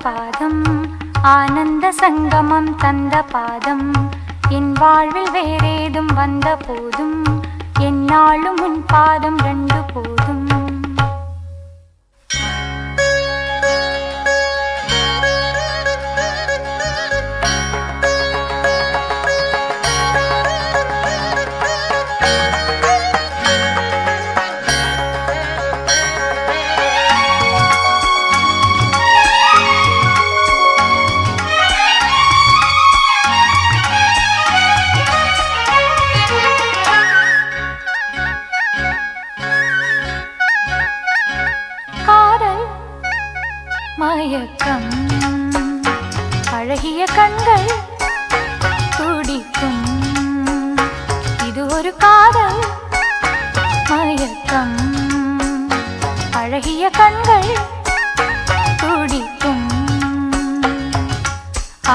பாதம் ஆனந்த சங்கமம் தந்த பாதம் என் வாழ்வில் வேறேதும் வந்த போதும் என்னாலும் உன் பாதம் ரெண்டு போதும். மயக்கம் அழகிய கண்கள் துடிக்கும் இது ஒரு காதல் மயக்கம் அழகிய கண்கள் துடிக்கும்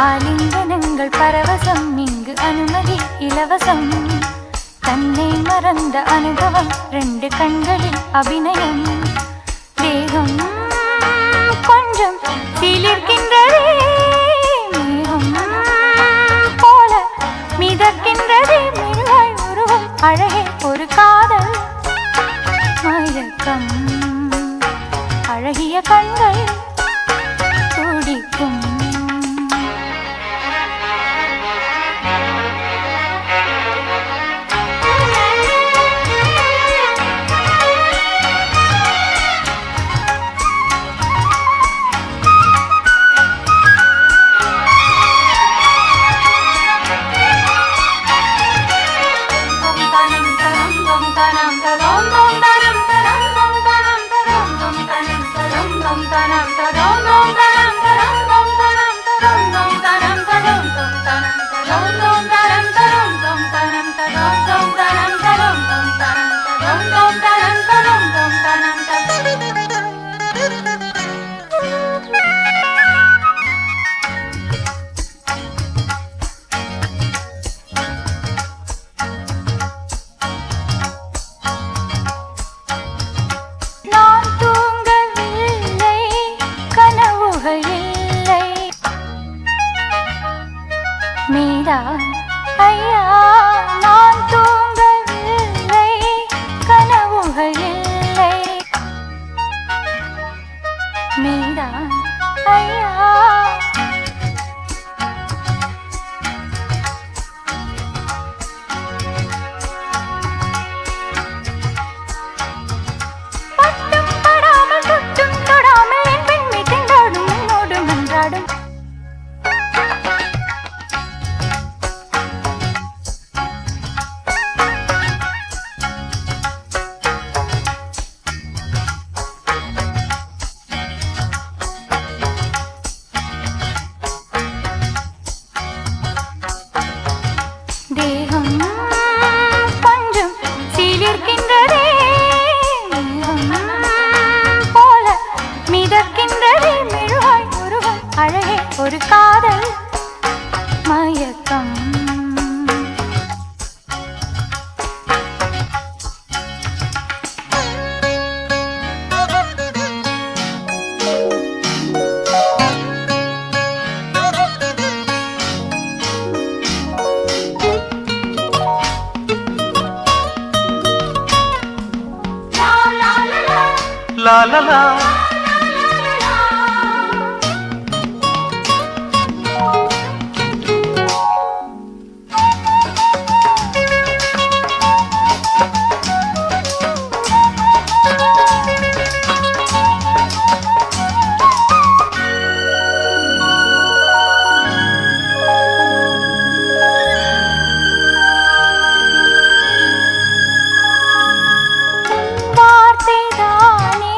ஆலிங்கனங்கள் பரவசம் இங்கு அனுமதி இலவசம் தன்னை மறந்த அனுபவம் ரெண்டு கண்களில் அபிநயம் தேகம் கொஞ்சம் சிலிர்க்கின்றதே மேகம் போல மிதக்கின்றதே மிருகாய் உருவம் அழகே ஒரு காதல் மயக்கம் அழகிய கண்கள் துடிக்கும். மீரா ஐயா நான் தூங்கவில்லை கனவுகள் இல்லை மீரா ஐயா பட்டும் படாமல் தொட்டும் தொடாமல் என் பெண்மை திண்டாடும் என்னோடு மன்றாடும் தேகம் கொஞ்சம் சீலிருக்கின்றதே போல மிதக்கின்றதே மிருகாய் உருவம் அழகே ஒரு காதல் மயக்கம். La la la வார்த்தைதானே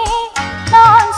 நான்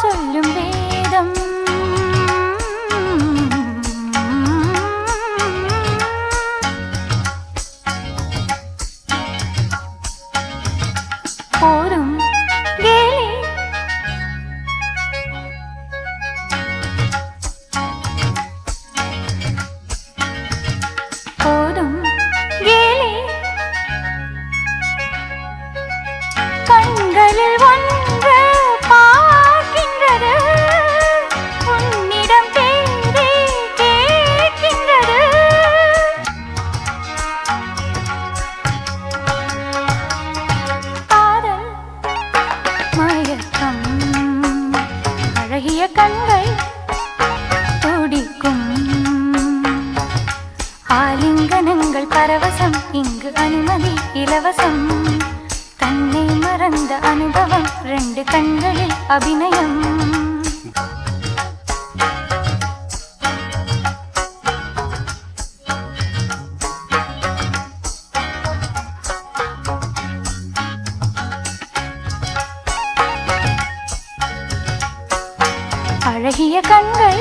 மயக்கம் அழகிய கண்கள் துடிக்கும் ஆலிங்கனங்கள் பரவசம் இங்கு அனுமதி இலவசம் தன்னை மறந்த அனுபவம் ரெண்டு கண்களில் அபிநயம் அழகிய கண்கள்